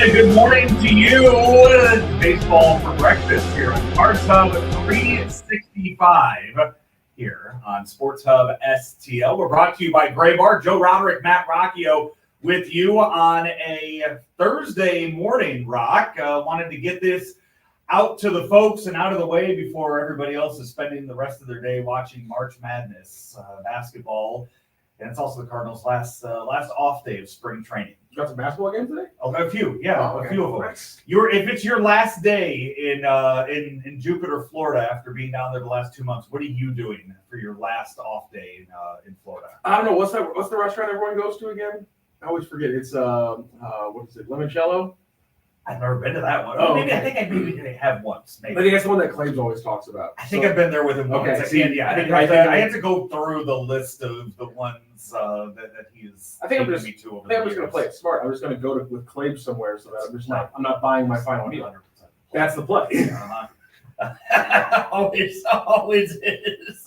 And good morning to you. Baseball for breakfast here on Sports Hub 365 here on Sports Hub STL. We're brought to you by Gray Bar. Joe Roderick, Matt Rocchio with you on a Thursday morning, Rock. Wanted to get this out to the folks and out of the way before everybody else is spending the rest of their day watching March Madness basketball. And it's also the Cardinals' last off day of spring training. You got some basketball games today? A few, yeah, okay. A few of them. Nice. If it's your last day in Jupiter, Florida, after being down there the last 2 months, what are you doing for your last off day in Florida? I don't know. What's the restaurant everyone goes to again? I always forget. It's what is it? Limoncello? I've never been to that one. Oh, maybe okay. I think I maybe have once. Maybe. I think that's the one that Claves always talks about. I think I've been there with him once. Okay, I had to go through the list of the ones that he's taken me to over the years. I'm just gonna play it smart. I'm just gonna go with Claves somewhere so that I'm not buying my final meal. 100%. That's the play. always is.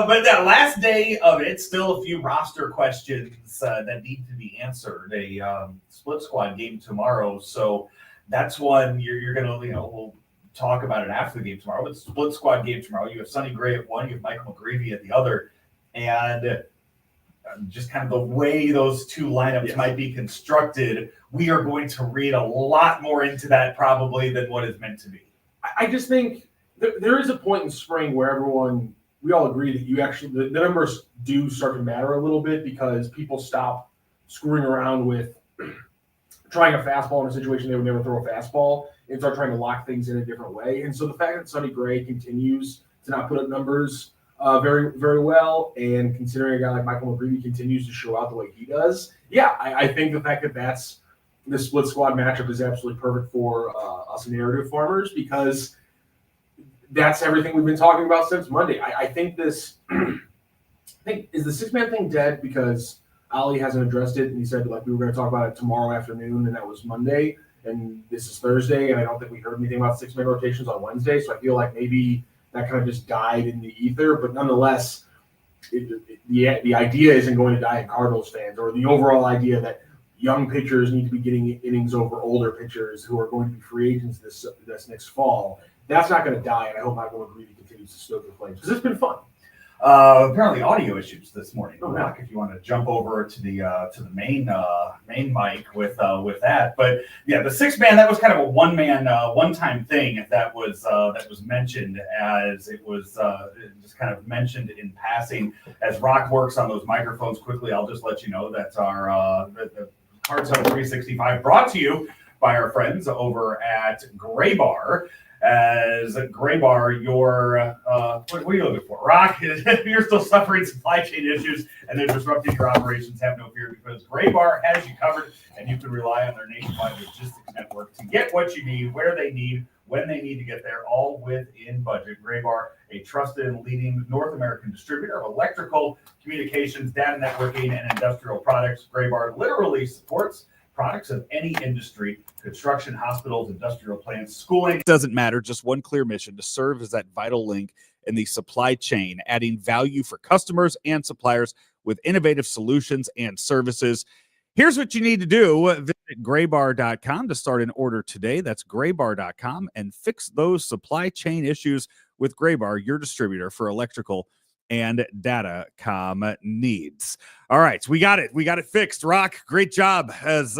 But that last day of it, still a few roster questions that need to be answered. A split squad game tomorrow, so that's one you're gonna we'll talk about it after the game tomorrow. It's a split squad game tomorrow. You have Sonny Gray at one, you have Michael McGreevy at the other, and just kind of the way those two lineups might be constructed, we are going to read a lot more into that probably than what is meant to be. I just think there is a point in spring where we all agree that the numbers do start to matter a little bit because people stop screwing around with trying a fastball in a situation they would never throw a fastball and start trying to lock things in a different way. And so the fact that Sonny Gray continues to not put up numbers very, very well, and considering a guy like Michael McGreevy continues to show out the way he does, I think the fact that that's the split squad matchup is absolutely perfect for us narrative farmers because that's everything we've been talking about since Monday. I think is the six-man thing dead because Ali hasn't addressed it, and he said we were going to talk about it tomorrow afternoon, and that was Monday, and this is Thursday, and I don't think we heard anything about six-man rotations on Wednesday, so I feel like maybe that kind of just died in the ether, but nonetheless, the idea isn't going to die in Cardinals fans, or the overall idea that young pitchers need to be getting innings over older pitchers who are going to be free agents this next fall. That's not going to die, and I hope Michael McGreevy continues to stoke the flames because it's been fun. Apparently, audio issues this morning. Rock, if you want to jump over to the main mic with that, but yeah, the six man, that was kind of a one time thing that was mentioned as it was just kind of mentioned in passing as Rock works on those microphones quickly. I'll just let you know that our the Cards Hub 365 brought to you by our friends over at Gray Bar. As Gray Bar, your what are you looking for? Rock, you're still suffering supply chain issues and they're disrupting your operations. Have no fear because Gray Bar has you covered and you can rely on their nationwide logistics network to get what you need, where they need, when they need to get there, all within budget. Gray Bar, a trusted and leading North American distributor of electrical, communications, data networking, and industrial products. Gray Bar literally supports products of any industry, construction, hospitals, industrial plants, schooling. It doesn't matter, just one clear mission: to serve as that vital link in the supply chain, adding value for customers and suppliers with innovative solutions and services. Here's what you need to do. Visit graybar.com to start an order today. That's graybar.com and fix those supply chain issues with Graybar, your distributor for electrical and datacom needs. All right, we got it fixed. Rock, great job. As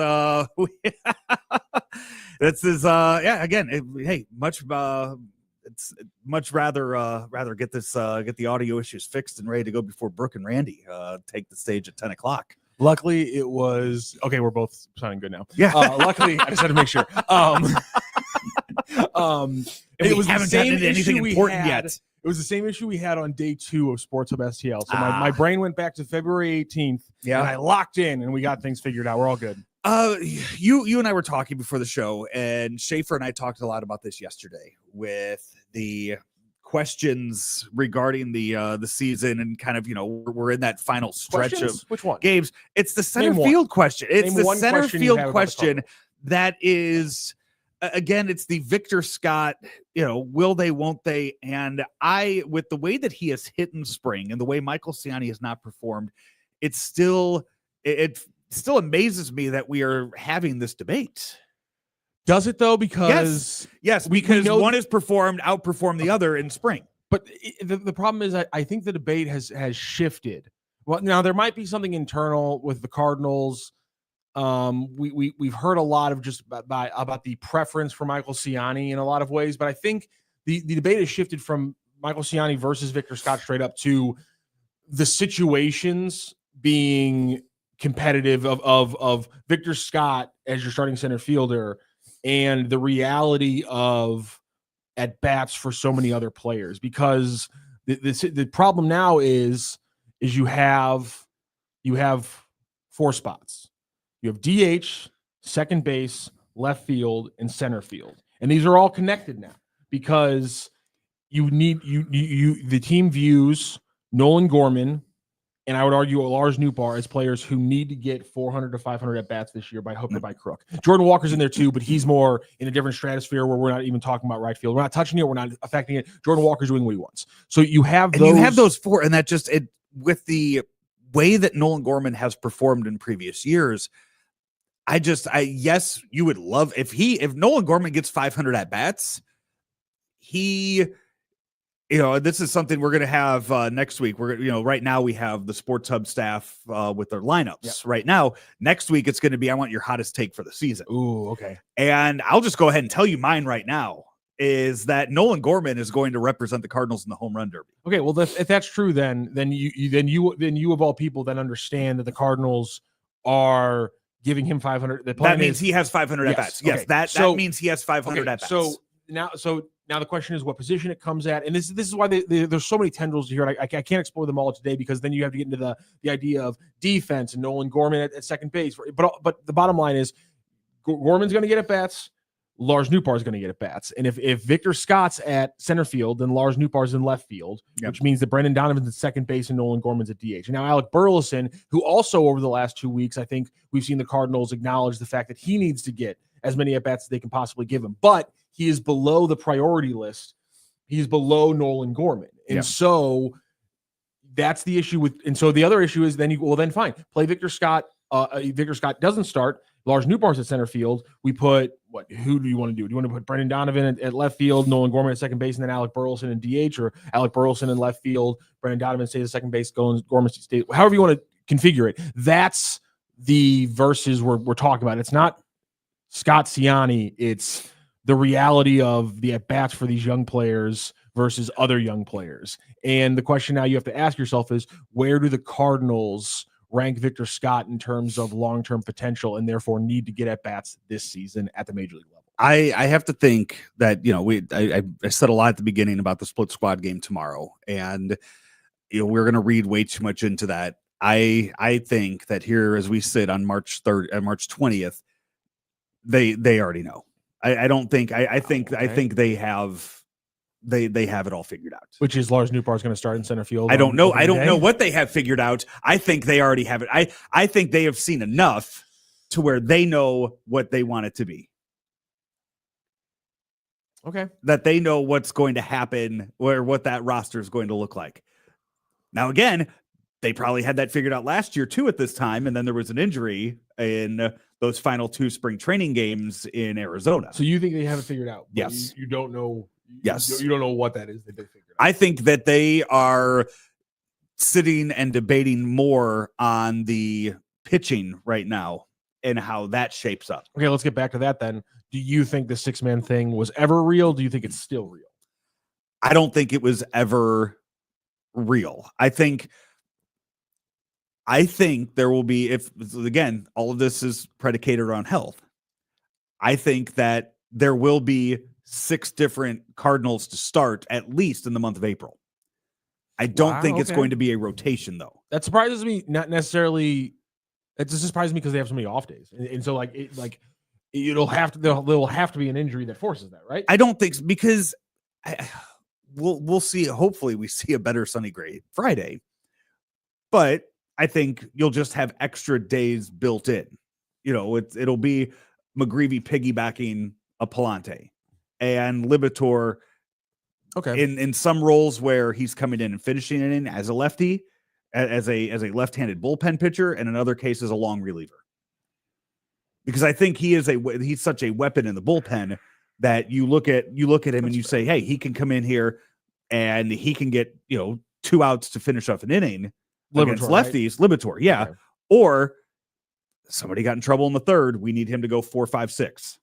this is it's much rather get the audio issues fixed and ready to go before Brooke and Randy take the stage at 10 o'clock. Luckily, it was okay. We're both sounding good now. Yeah. Luckily, I just had to make sure. It was the same issue we had. It was the same issue we had on day 2 of Sports Hub STL. So my brain went back to February 18th. Yeah. And I locked in, and we got things figured out. We're all good. You and I were talking before the show, and Schaefer and I talked a lot about this yesterday with the questions regarding the season and kind of, we're in that final stretch of which one games. It's the center field question. It's the center field question that is, again, it's the Victor Scott, will they, won't they? And with the way that he has hit in spring and the way Michael Ciani has not performed, it's still, it still amazes me that we are having this debate. Does it though? Because yes, we because know one has outperformed the other in spring. But the problem is, I think the debate has shifted. Well, now there might be something internal with the Cardinals. We've heard a lot of just about the preference for Michael Ciani in a lot of ways, but I think the debate has shifted from Michael Ciani versus Victor Scott straight up to the situations being competitive of Victor Scott as your starting center fielder and the reality of at bats for so many other players, because the problem now is you have 4 spots. You have DH, second base, left field, and center field. And these are all connected now because the team views Nolan Gorman and I would argue Lars Nootbaar as players who need to get 400 to 500 at bats this year by hook or by crook. Jordan Walker's in there too, but he's more in a different stratosphere where we're not even talking about right field. We're not touching it. We're not affecting it. Jordan Walker's doing what he wants. So you have those 4, and that just with the way that Nolan Gorman has performed in previous years. Yes, you would love if Nolan Gorman gets 500 at bats. This is something we're going to have next week. Right now we have the Sports Hub staff with their lineups. Yep. Right now, next week it's going to be, I want your hottest take for the season. Ooh, okay. And I'll just go ahead and tell you mine right now is that Nolan Gorman is going to represent the Cardinals in the home run derby. Okay, well, if that's true, then you of all people then understand that the Cardinals are giving him 500. That means he has 500 at bats. Yes, that means he has 500 at bats. So now the question is what position it comes at, and this is why there's so many tendrils here. I can't explore them all today because then you have to get into the idea of defense and Nolan Gorman at second base. But the bottom line is Gorman's going to get at bats. Lars Nootbaar is going to get at bats. And if Victor Scott's at center field, then Lars Nootbaar's in left field, which means that Brendan Donovan's at second base and Nolan Gorman's at DH. And now Alec Burleson, who also over the last 2 weeks, I think we've seen the Cardinals acknowledge the fact that he needs to get as many at bats as they can possibly give him. But he is below the priority list. He's below Nolan Gorman. And so that's the issue and so the other issue is then fine. Play Victor Scott. Victor Scott doesn't start. Lars Nootbaar's at center field. We put who do you want to do? Do you want to put Brendan Donovan at left field, Nolan Gorman at second base, and then Alec Burleson in DH, or Alec Burleson in left field, Brendan Donovan stays at second base, Gorman stays, however you want to configure it. That's the verses we're talking about. It's not Scott Ciani, it's the reality of the at-bats for these young players versus other young players. And the question now you have to ask yourself is, where do the Cardinals rank Victor Scott in terms of long-term potential and therefore need to get at-bats this season at the major league level? I have to think that, I said a lot at the beginning about the split squad game tomorrow, and we're going to read way too much into that. I think that here as we sit on March 3rd and March 20th, they already know. I think they have it all figured out. Which is Lars Nootbaar is going to start in center field. I don't know what they have figured out. I think they already have it. I think they have seen enough to where they know what they want it to be. Okay. That they know what's going to happen or what that roster is going to look like. Now, again, they probably had that figured out last year too at this time, and then there was an injury in those final 2 spring training games in Arizona. So you think they have it figured out? Yes. You don't know. Yes. You don't know what that is that they figured out. I think that they are sitting and debating more on the pitching right now and how that shapes up. Okay, let's get back to that then. Do you think the 6-man thing was ever real? Do you think it's still real? I don't think it was ever real. I think there will be, if again, all of this is predicated on health. I think that there will be 6 different Cardinals to start at least in the month of April. I don't think it's going to be a rotation though. That surprises me. Not necessarily. It just surprises me because they have so many off days, and so there'll have to be an injury that forces that, right? I don't think so, because we'll see. Hopefully, we see a better Sonny Gray Friday, but I think you'll just have extra days built in. It'll be McGreevy piggybacking a Palante and Libator. Okay. In some roles where he's coming in and finishing it in as a lefty, as a left-handed bullpen pitcher, and in other cases a long reliever. because I think he's such a weapon in the bullpen that you look at him and you say, hey, he can come in here and he can get 2 outs to finish off an inning against lefties. Right? Liberatore, yeah. Okay. Or somebody got in trouble in the third. We need him to go 4, 5, 6.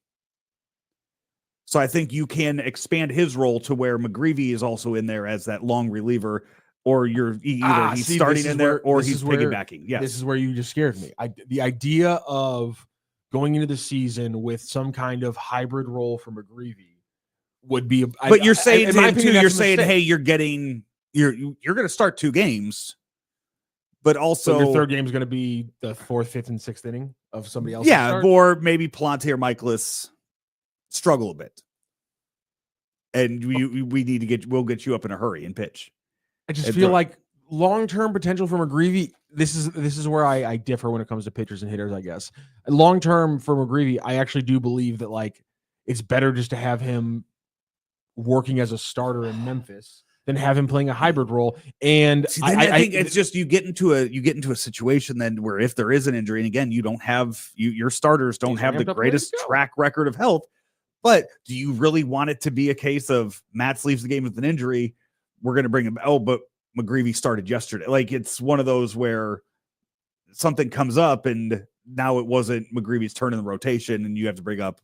So I think you can expand his role to where McGreevy is also in there as that long reliever, or he's starting in there or he's piggybacking. Yes. This is where you just scared me. The idea of going into the season with some kind of hybrid role for McGreevy would be. But you're saying, hey, you're going to start 2 games, but also your third game is going to be the 4th, 5th, and 6th inning of somebody else. Yeah, or maybe Palante or Michaelis struggle a bit, and we'll get you up in a hurry and pitch. I just feel like long-term potential for McGreevy. This is where I differ when it comes to pitchers and hitters, I guess. Long-term for McGreevy, I actually do believe that like it's better just to have him working as a starter in Memphis than have him playing a hybrid role. And I think it's just you get into a situation then where if there is an injury, and again, you don't have your starters don't have the greatest track record of health. But do you really want it to be a case of Matz leaves the game with an injury? We're going to bring him. Oh, but McGreevy started yesterday. Like it's one of those where something comes up and now it wasn't McGreevy's turn in the rotation and you have to bring up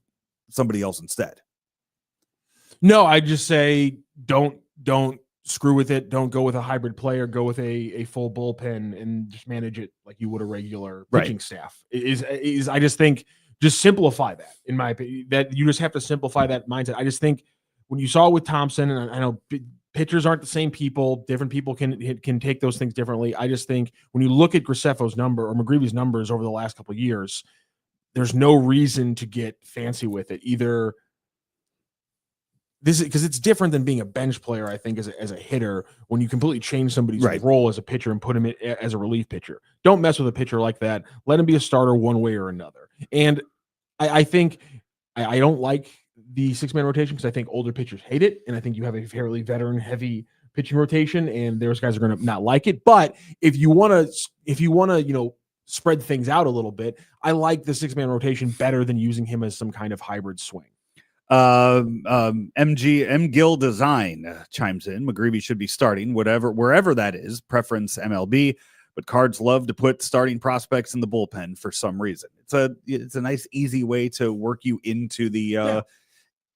somebody else instead. No, I just say don't screw with it. Don't go with a hybrid player. Go with a full bullpen and just manage it like you would a regular pitching staff. I just think just simplify that, in my opinion, that you just have to simplify that mindset. I just think when you saw it with Thompson, and I know pitchers aren't the same people, different people can take those things differently. I just think when you look at Graceffo's number or McGreevy's numbers over the last couple of years, there's no reason to get fancy with it. Either this is because it's different than being a bench player, I think, as a hitter, when you completely change somebody's role as a pitcher and put him in as a relief pitcher. Don't mess with a pitcher like that. Let him be a starter one way or another. And I think I don't like the 6-man rotation because I think older pitchers hate it, and I think you have a fairly veteran-heavy pitching rotation, and those guys are going to not like it. But if you want to, spread things out a little bit, I like the 6-man rotation better than using him as some kind of hybrid swing. M Gill Design chimes in. McGreevy should be starting wherever that is, preference MLB, but Cards love to put starting prospects in the bullpen for some reason. It's a nice easy way to work you into the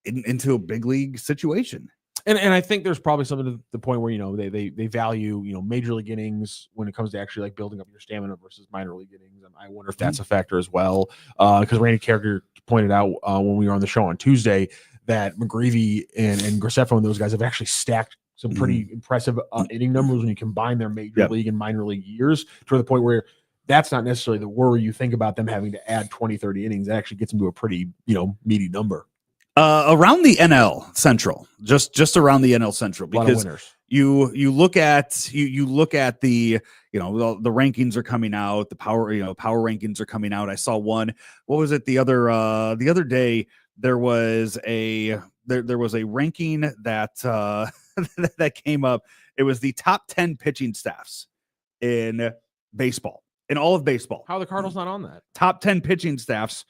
into a big league situation. And I think there's probably something to the point where they value major league innings when it comes to actually like building up your stamina versus minor league innings. And I wonder if that's a factor as well. Because Randy Carriger pointed out when we were on the show on Tuesday that McGreevy and Graceffo and those guys have actually stacked some pretty impressive inning numbers when you combine their major league and minor league years, to the point where that's not necessarily the worry you think about them having to add 20, 30 innings. That actually gets them to a pretty meaty number. Around the NL Central, just around the NL Central, because you look at the the rankings are coming out, the power rankings are coming out. I saw one. What was it the other day? There was a ranking that that came up. It was the top 10 pitching staffs in baseball, in all of baseball. How are the Cardinals not on that? Top 10 pitching staffs.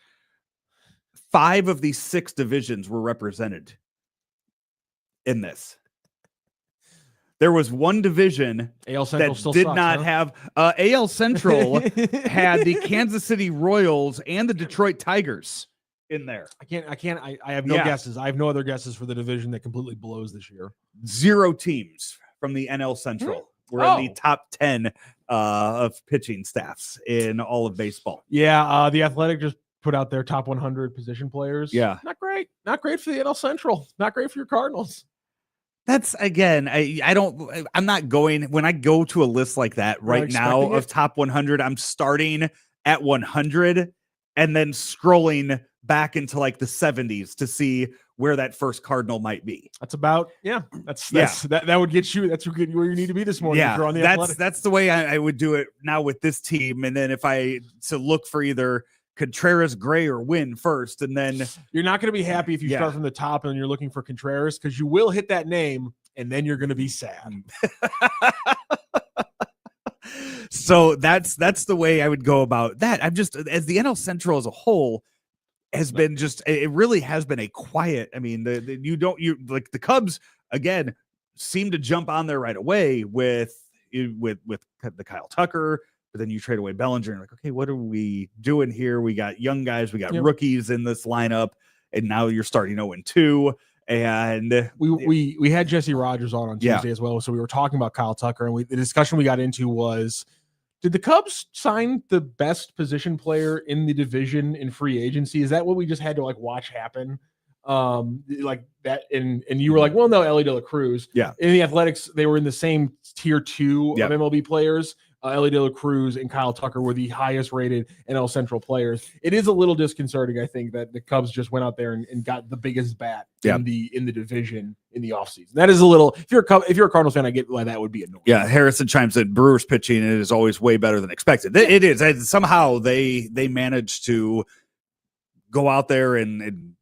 5 of these 6 divisions were represented in this. There was one division AL Central that did not have AL Central had the Kansas City Royals and the Detroit Tigers in there. I have no guesses. I have no other guesses for the division that completely blows this year. 0 teams from the NL Central were in the top 10 of pitching staffs in all of baseball. Yeah, the Athletic just put out their top 100 position players. Yeah. Not great for the NL Central. Not great for your Cardinals. That's again, I'm not going, when I go to a list like that right now of top 100, I'm starting at 100 and then scrolling back into like the 70s to see where that first Cardinal might be. That's about, that would get you, that's where you need to be this morning. Yeah, if you're on the that's the way I would do it now with this team. And then if I to look for either Contreras, Gray, or Wynn first, and then you're not going to be happy if you start from the top and you're looking for Contreras, because you will hit that name and then you're going to be sad. So that's the way I would go about that. I'm just, as the NL Central as a whole, has been just, it really has been a quiet. I mean, you like the Cubs again seem to jump on there right away with the Kyle Tucker, but then you trade away Bellinger and like, okay, what are we doing here? We got young guys, we got rookies in this lineup, and now you're starting 0-2. And we had Jesse Rogers on Tuesday as well, so we were talking about Kyle Tucker, and the discussion we got into was, did the Cubs sign the best position player in the division in free agency? Is that what we just had to like watch happen? Like that, and you were like, well, no, Ellie De La Cruz. Yeah. In the Athletics, they were in the same tier 2 Yep. of MLB players. Ellie De La Cruz and Kyle Tucker were the highest rated NL Central players. It is a little disconcerting, I think, that the Cubs just went out there and got the biggest bat in the division in the offseason. That is a little, if you're a Cardinals fan, I get why that would be annoying. Yeah, Harrison chimes in, Brewers pitching is always way better than expected. It is. And somehow they managed to go out there and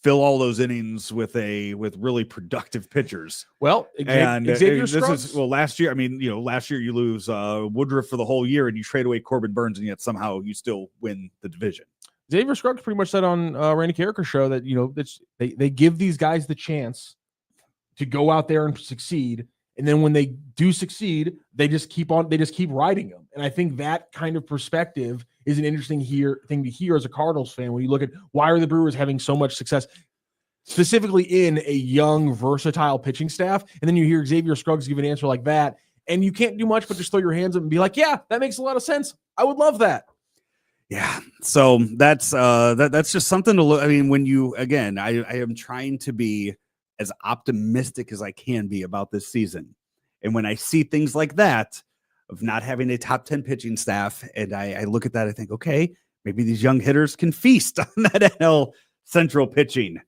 fill all those innings with really productive pitchers. Well, Xavier Scruggs. Last year, I mean, last year you lose Woodruff for the whole year and you trade away Corbin Burns, and yet somehow you still win the division. Xavier Scruggs pretty much said on Randy Carricker's show that, they give these guys the chance to go out there and succeed. And then when they do succeed, they just keep riding them. And I think that kind of perspective is an interesting thing to hear as a Cardinals fan when you look at why are the Brewers having so much success, specifically in a young, versatile pitching staff. And then you hear Xavier Scruggs give an answer like that, and you can't do much but just throw your hands up and be like, yeah, that makes a lot of sense. I would love that. Yeah. So that's just something to look. I mean, when you, again, I am trying to be as optimistic as I can be about this season. And when I see things like that, of not having a top 10 pitching staff, and I look at that, I think, okay, maybe these young hitters can feast on that NL Central pitching.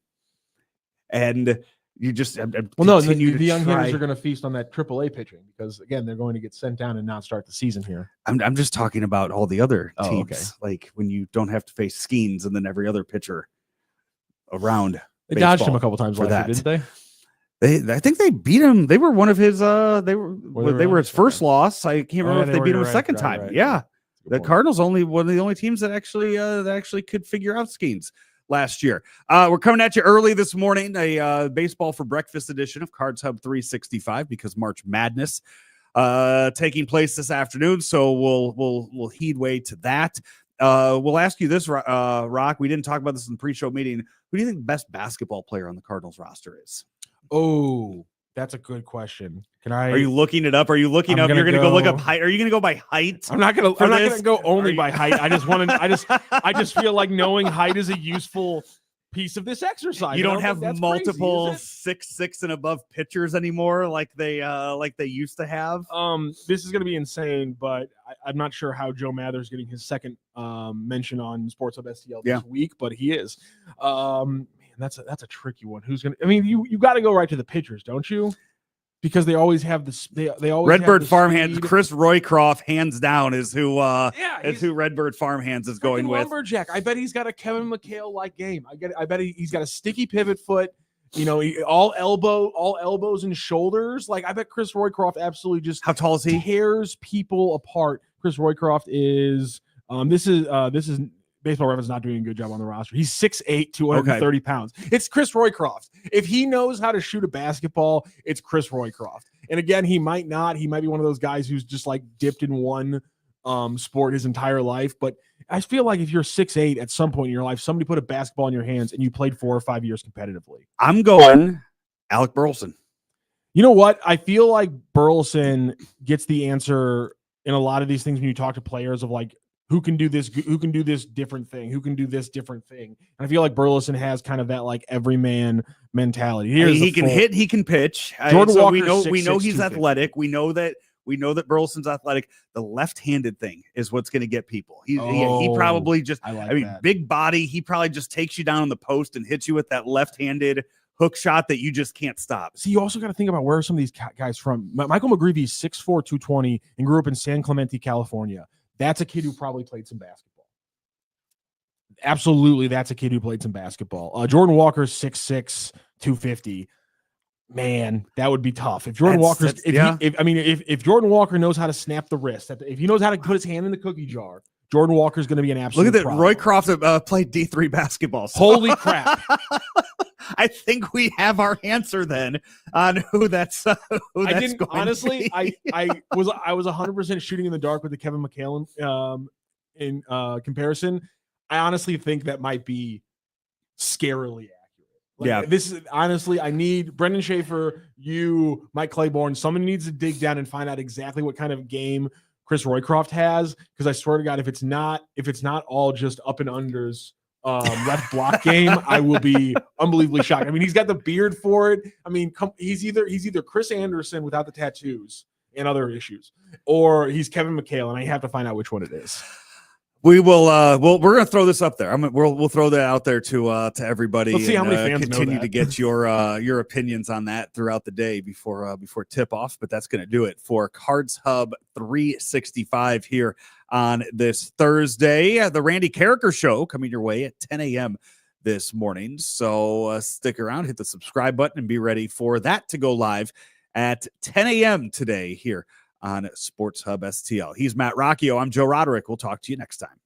And you just the young hitters are going to feast on that AAA pitching because, again, they're going to get sent down and not start the season here. I'm just talking about all the other teams, like when you don't have to face Skeens and then every other pitcher around. They dodged him a couple times last year, didn't they? I think they beat him. They were one of his. They were his first loss. I can't remember if they beat him a second time. Right. Yeah, the Cardinals one of the only teams that actually could figure out Skeens last year. We're coming at you early this morning. A baseball for breakfast edition of Cards Hub 365 because March Madness taking place this afternoon. So we'll heed way to that. We'll ask you this, Rock. We didn't talk about this in the pre-show meeting. Who do you think the best basketball player on the Cardinals roster is? Oh, that's a good question. Are you looking it up? Are you looking up? You're going to go look up height. Are you going to go by height? I'm not going to go only by height. I just feel like knowing height is a useful piece of this exercise. You don't have multiple 6'6" and above pitchers anymore like they used to have. This is going to be insane, but I'm not sure how Joe Mather's getting his second mention on Sports Hub STL this week, but he is. That's a tricky one. Who's gonna? I mean, you got to go right to the pitchers, don't you? Because they always have this. They always Redbird Farmhands. Chris Roycroft, hands down, is who Redbird Farmhands is going with. Lumberjack. I bet he's got a Kevin McHale like game. I bet he's got a sticky pivot foot. All elbows and shoulders. Like I bet Chris Roycroft absolutely just. How tall is he? Tears people apart. Chris Roycroft is. This is. Baseball Reference not doing a good job on the roster. He's 6'8", 230 pounds. It's Chris Roycroft. If he knows how to shoot a basketball, it's Chris Roycroft. And again, he might not. He might be one of those guys who's just like dipped in one sport his entire life. But I feel like if you're 6'8", at some point in your life, somebody put a basketball in your hands and you played 4 or 5 years competitively. I'm going Alec Burleson. You know what? I feel like Burleson gets the answer in a lot of these things when you talk to players of like, who can do this different thing? Who can do this different thing? And I feel like Burleson has kind of that like everyman mentality. He can hit, he can pitch. Jordan Walker, we know he's athletic. We know that Burleson's athletic. The left-handed thing is what's going to get people. He probably just big body. He probably just takes you down on the post and hits you with that left-handed hook shot that you just can't stop. See, you also got to think about where some of these guys from. Michael McGreevy is 6'4", 220 and grew up in San Clemente, California. That's a kid who probably played some basketball. Absolutely, that's a kid who played some basketball. Jordan Walker's 6'6", 250. Man, that would be tough. If Jordan if Jordan Walker knows how to snap the wrist, if he knows how to put his hand in the cookie jar Jordan Walker's going to be an absolute Look at that. problem. Roy Croft played D3 basketball. So Holy crap. I think we have our answer then on who that's I going didn't to honestly. be. I was 100% shooting in the dark with the Kevin McHale in comparison. I honestly think that might be scarily accurate. Yeah. This is honestly. I need Brendan Schaefer, you, Mike Claiborne. Someone needs to dig down and find out exactly what kind of game Chris Roycroft has, because I swear to God, if it's not all just up and unders left block game, I will be unbelievably shocked. I mean, he's got the beard for it. I mean, he's either Chris Anderson without the tattoos and other issues, or he's Kevin McHale, and I have to find out which one it is. We will. We're going to throw this up there. We'll throw that out there to everybody. Let's see how many fans continue know that. to get your opinions on that throughout the day before tip off. But that's going to do it for Cards Hub 365 here on this Thursday. The Randy Carricker Show coming your way at 10 a.m. this morning. So stick around, hit the subscribe button, and be ready for that to go live at 10 a.m. today here on Sports Hub STL. He's Matt Rocchio. I'm Joe Roderick. We'll talk to you next time.